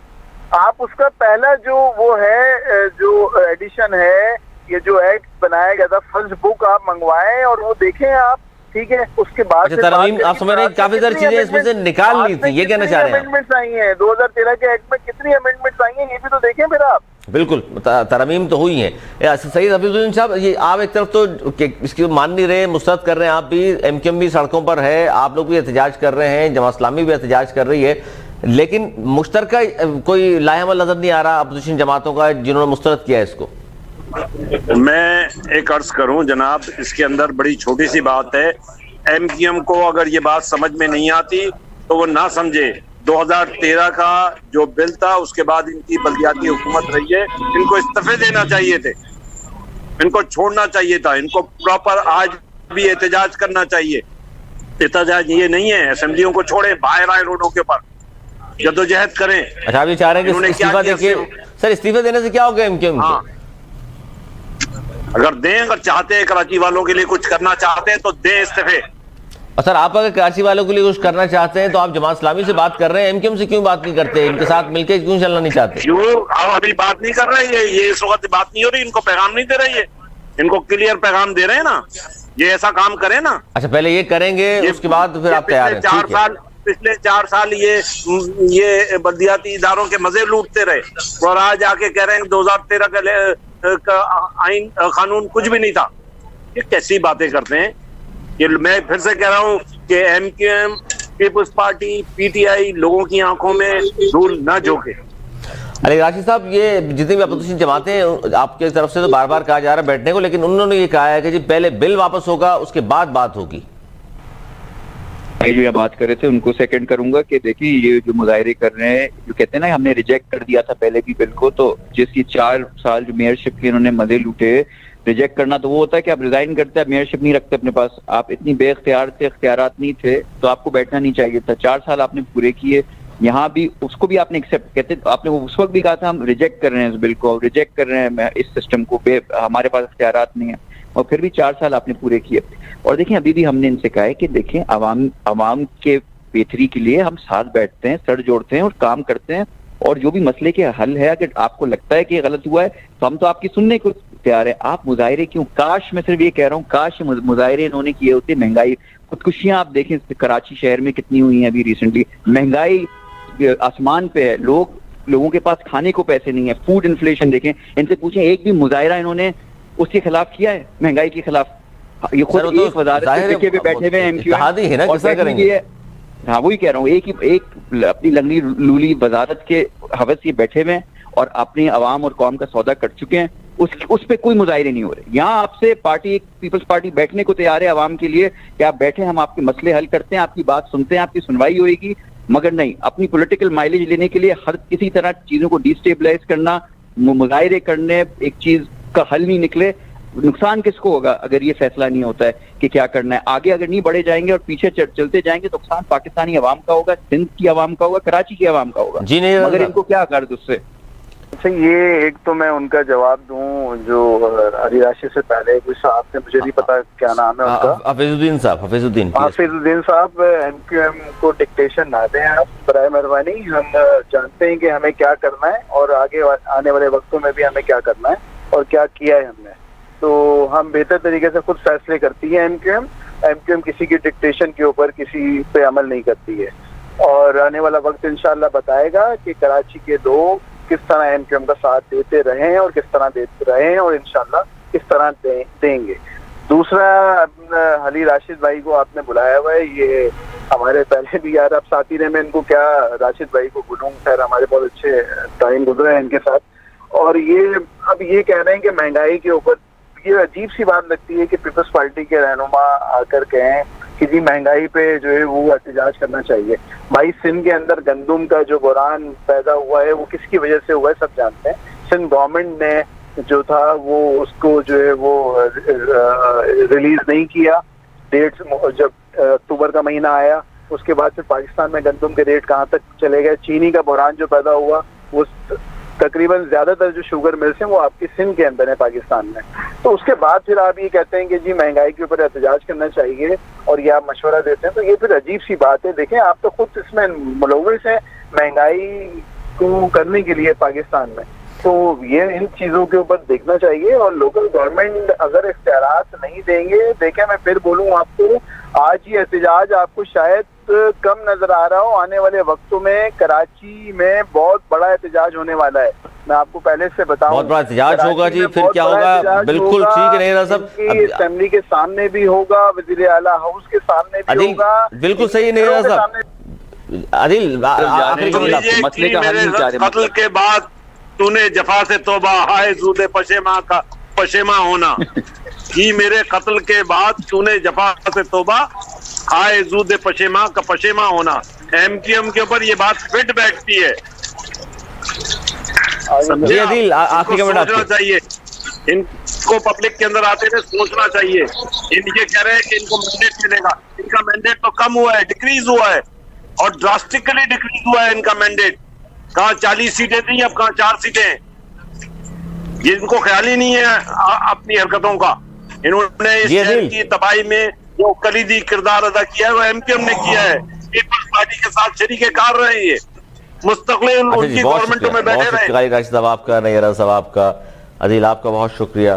آپ اس کا پہلا جو وہ ہے, جو ایڈیشن ہے, یہ جو ایکٹ بنایا گیا تھا, فرسٹ بک آپ منگوائیں اور وہ دیکھیں آپ, ٹھیک ہے. اس کے بعد ترمیم آپ سمجھ رہے ہیں کافی ساری چیزیں اس میں سے نکال لی تھی, یہ کہنا چاہ رہے ہیں امینڈمنٹس آئی ہیں 2013 کے ایکٹ میں, کتنی امینڈمنٹس آئی ہیں یہ بھی تو دیکھیں پھر آپ. بالکل ترمیم تو ہوئی ہیں. سید حفیظ الدین صاحب, یہ آپ ایک طرف تو اس کی مان نہیں رہے, مسترد کر رہے ہیں, آپ بھی ایم کیو ایم بھی سڑکوں پر ہے, آپ لوگ بھی احتجاج کر رہے ہیں, جماعت اسلامی بھی احتجاج کر رہی ہے, لیکن مشترکہ کوئی لاہ عمل نظر نہیں آ رہا اپوزیشن جماعتوں کا جنہوں نے مسترد کیا ہے اس کو. میں ایک عرض کروں جناب, اس کے اندر بڑی چھوٹی سی بات ہے. ایم کیو ایم کو اگر یہ بات سمجھ میں نہیں آتی تو وہ نہ سمجھے. 2013 کا جو بل تھا اس کے بعد ان کی بلدیاتی حکومت رہی ہے, ان کو استعفے دینا چاہیے تھے, ان کو چھوڑنا چاہیے تھا, ان کو پراپر آج بھی احتجاج کرنا چاہیے. احتجاج یہ نہیں ہے, اسمبلیوں کو چھوڑیں, باہر آئے روڈوں کے اوپر جدوجہد کریں. اچھا آپ یہ چاہ رہے ہیں کہ استعفیٰ دے کے, سر استعفے دینے سے کیا ہوگا ایم کیو ایم کو؟ اگر دیں, اگر چاہتے ہیں کراچی والوں کے لیے کچھ کرنا چاہتے ہیں تو دیں استعفے. سر آپ اگر کراچی والوں کے لیے کچھ کرنا چاہتے ہیں تو آپ جماعت اسلامی سے بات کر رہے ہیں, ایم کیو ایم سے کیوں بات نہیں کرتے, ان کے ساتھ مل کے کیوں چلنا نہیں چاہتے؟ کیوں آپ ابھی بات نہیں کر رہے ہیں؟ یہ اس وقت بات نہیں ہو رہی, ان کو پیغام نہیں دے رہی ہے, ان کو کلیئر پیغام دے رے ہیں نا, یہ ایسا کام کریں نا. اچھا پہلے یہ کریں گے, اس کے بعد پھر آپ تیار ہیں. پچھلے 4 سال یہ بلدیاتی اداروں کے مزے لوٹتے رہے, اور آج آ کے کہہ رہے ہیں 2013 کا آئین قانون کچھ بھی نہیں تھا. یہ کیسی باتیں کرتے ہیں؟ یہ میں پھر سے کہہ رہا ہوں کہ M Q M, Peoples Party, P T I لوگوں کی آنکھوں میں دھول نہ جھونکے. علی راشد صاحب, یہ جتنی بھی اپوزیشن جماعتیں ہیں آپ کی طرف سے تو بار بار کہا جا رہا ہے بیٹھنے کو, لیکن انہوں نے یہ کہا ہے کہ جی پہلے بل واپس ہوگا اس کے بعد بات ہوگی. جو یہ بات کر رہے تھے ان کو سیکنڈ کروں گا کہ دیکھیں یہ جو مظاہرے کر رہے ہیں, جو کہتے ہیں نا ہم نے ریجیکٹ کر دیا تھا پہلے بھی بل کو, تو جس کی 4 سال جو میئرشپ کے انہوں نے مزے لوٹے, ریجیکٹ کرنا تو وہ ہوتا ہے کہ آپ ریزائن کرتے ہیں, میئرشپ نہیں رکھتے اپنے پاس. آپ اتنی بے اختیار تھے, اختیارات نہیں تھے, تو آپ کو بیٹھنا نہیں چاہیے تھا. 4 سال آپ نے پورے کیے, یہاں بھی اس کو بھی آپ نے ایکسیپٹ, کہتے آپ نے اس وقت بھی کہا تھا ہم ریجیکٹ کر رہے ہیں اس بل کو, ریجیکٹ کر رہے ہیں اس سسٹم کو, ہمارے پاس اختیارات نہیں ہیں, اور پھر بھی 4 سال آپ نے پورے کیے. اور دیکھیں ابھی بھی ہم نے ان سے کہا ہے کہ دیکھیں عوام کے بہتری کے لیے ہم ساتھ بیٹھتے ہیں, سر جوڑتے ہیں اور کام کرتے ہیں, اور جو بھی مسئلے کے حل ہے, اگر آپ کو لگتا ہے کہ یہ غلط ہوا ہے تو ہم تو آپ کی سننے کو تیار ہے. آپ مظاہرے کیوں, کاش, میں صرف یہ کہہ رہا ہوں, کاش مظاہرے انہوں نے کیے ہوتے. مہنگائی, خودکشیاں آپ دیکھیں کراچی شہر میں کتنی ہوئی ہیں ابھی ریسنٹلی, مہنگائی آسمان پہ ہے, لوگوں کے پاس کھانے کو پیسے نہیں ہے, فوڈ انفلیشن دیکھیں, ان سے پوچھیں ایک بھی مظاہرہ انہوں نے اس کے خلاف کیا ہے, مہنگائی کے خلاف؟ یہ خود ایک وزارت پہ بیٹھے ہوئے ایم کیو ایم, ہاں وہی کہہ رہا ہوں, ایک اپنی لنگڑی لولی وزارت کے حوث یہ بیٹھے ہوئے ہیں اور اپنی عوام اور قوم کا سودا کر چکے ہیں, اس پہ کوئی مظاہرے نہیں ہو رہے. یہاں آپ سے پارٹی, پیپلز پارٹی بیٹھنے کو تیار ہے عوام کے لیے کہ آپ بیٹھیں, ہم آپ کے مسئلے حل کرتے ہیں, آپ کی بات سنتے ہیں, آپ کی سنوائی ہوئے گی, مگر نہیں اپنی پولیٹیکل مائلیج لینے کے لیے ہر کسی طرح چیزوں کو ڈیسٹیبلائز کرنا, مظاہرے کرنے, ایک چیز کا حل نہیں نکلے. نقصان کس کو ہوگا اگر یہ فیصلہ نہیں ہوتا ہے کہ کیا کرنا ہے؟ آگے اگر نہیں بڑھے جائیں گے اور پیچھے چلتے جائیں گے تو نقصان پاکستانی عوام کا ہوگا, سندھ کی عوام کا ہوگا, کراچی کی عوام کا ہوگا. جی نہیں, مگر ان کو کیا غرض اس سے؟ اچھا یہ ایک تو میں ان کا جواب دوں, جو علی راشد سے پہلے کوئی صاحب نے, مجھے نہیں پتا کیا نام ہے ان کا, حفیظ الدین صاحب, ایم کیو ایم کو ڈکٹیشن نہ دیں آپ برائے مہربانی. ہم جانتے ہیں کہ ہمیں کیا کرنا ہے اور آگے آنے والے وقتوں میں بھی ہمیں کیا کرنا ہے اور کیا کیا ہے ہم نے, تو ہم بہتر طریقے سے خود فیصلے کرتی ہے. ایم کیو ایم کسی کی ڈکٹیشن کے اوپر کسی پہ عمل نہیں کرتی ہے, اور آنے والا وقت انشاءاللہ بتائے گا کہ کراچی کے لوگ کس طرح ایم کیو ایم کا ساتھ دیتے رہے ہیں اور کس طرح دیتے رہے ہیں, اور انشاءاللہ کس طرح دیں گے. دوسرا, علی راشد بھائی کو آپ نے بلایا ہوا ہے, یہ ہمارے پہلے بھی یار آپ ساتھی رہے, میں ان کو کیا راشد بھائی کو بولوں, خیر ہمارے بہت اچھے ٹائم گزرے ہیں ان کے ساتھ. اور یہ اب یہ کہہ رہے ہیں کہ مہنگائی کے اوپر یہ عجیب سی بات لگتی ہے کہ پیپلز پارٹی کے رہنما آ کر کہیں کہ جی مہنگائی پہ جو ہے وہ احتجاج کرنا چاہیے. بھائی سندھ کے اندر گندم کا جو بحران پیدا ہوا ہے وہ کس کی وجہ سے ہوا ہے سب جانتے ہیں. سندھ گورنمنٹ نے جو تھا وہ اس کو جو ہے وہ ریلیز نہیں کیا. ڈیٹس جب اکتوبر کا مہینہ آیا اس کے بعد پھر پاکستان میں گندم کے ریٹ کہاں تک چلے گئے. چینی کا بحران جو پیدا ہوا وہ تقریباً زیادہ تر جو شوگر ملس ہیں وہ آپ کی سندھ کے اندر ہے پاکستان میں. تو اس کے بعد پھر آپ یہ کہتے ہیں کہ جی مہنگائی کے اوپر احتجاج کرنا چاہیے اور یہ آپ مشورہ دیتے ہیں, تو یہ پھر عجیب سی بات ہے. دیکھیں آپ تو خود اس میں ملوث ہیں مہنگائی کو کرنے کے لیے پاکستان میں, تو یہ ان چیزوں کے اوپر دیکھنا چاہیے. اور لوکل گورنمنٹ اگر اختیارات نہیں دیں گے, دیکھیں میں پھر بولوں آپ کو, آج یہ احتجاج آپ کو شاید کم نظر آ رہا ہو, آنے والے وقتوں میں کراچی میں بہت بڑا احتجاج ہونے والا ہے. میں آپ کو پہلے سے بتاؤں بہت بڑا احتجاج ہوگا جی. پھر کیا ہوگا؟ بالکل ٹھیک ہے نہیں رہا صاحب, اسمبلی کے سامنے بھی ہوگا, وزیر اعلیٰ ہاؤس کے سامنے بھی ہوگا. بالکل صحیح نہیں رہا صاحب. عادل مسئلے کا حل نہیں چاہ رہے. قتل کے بعد تو نے جفا سے توبہ ہائے زود پشیماں کا پشیماں ہونا. جی میرے قتل کے بعد تو نے جفا سے توبہ ہائے زود پشیماں کا پشیماں ہونا. ایم کیو ایم کے اوپر یہ بات فٹ بیٹھتی ہے. جی عادل آخری کمنٹ آپ سوچنا چاہیے, ان کو پبلک کے اندر آتے ہوئے سوچنا چاہیے. ان یہ کہہ رہے ہیں کہ ان کو مینڈیٹ ملے گا, ان کا مینڈیٹ تو کم ہوا ہے, ڈیکریز ہوا ہے, اور ڈراسٹکلی ڈیکریز ہوا ہے ان کا مینڈیٹ. کہاں 40 سیٹیں تھیں اب کہاں 4 سیٹیں ہیں. یہ ان کو خیال ہی نہیں ہے اپنی حرکتوں کا. انہوں نے اس شہر کی تباہی میں جو کلیدی کردار ادا کیا ہے وہ ایم کیو ایم نے کیا ہے. پیپلز پارٹی کے ساتھ شریک کار رہے ہیں, مستقل ان کی گورنمنٹوں میں بیٹھے رہے. راشد صاحب آپ کا, نیرہ صاحب آپ کا, عادل آپ کا بہت شکریہ,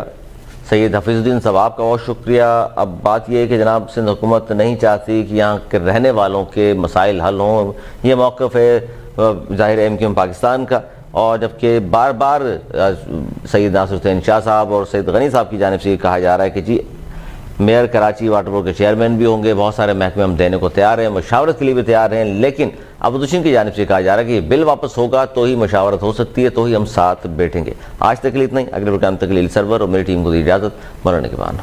سید حفیظ الدین صاحب آپ کا بہت شکریہ. اب بات یہ ہے کہ جناب سندھ حکومت نہیں چاہتی کہ یہاں کے رہنے والوں کے مسائل حل ہوں. یہ موقف ہے ظاہر ایم کیو ایم پاکستان کا, اور جبکہ بار بار سید ناصر حسین شاہ صاحب اور سید غنی صاحب کی جانب سے یہ کہا جا رہا ہے کہ جی میئر کراچی واٹر بورڈ کے چیئرمین بھی ہوں گے, بہت سارے محکمے ہم دینے کو تیار ہیں, مشاورت کے لیے بھی تیار ہیں, لیکن اپوزیشن کی جانب سے کہا جا رہا ہے کہ یہ بل واپس ہوگا تو ہی مشاورت ہو سکتی ہے, تو ہی ہم ساتھ بیٹھیں گے. آج تک کے لیے اتنا ہی. اگلے پروگرام تک کے لیے سرور اور میری ٹیم کو دی اجازت. مولانا کے بعد.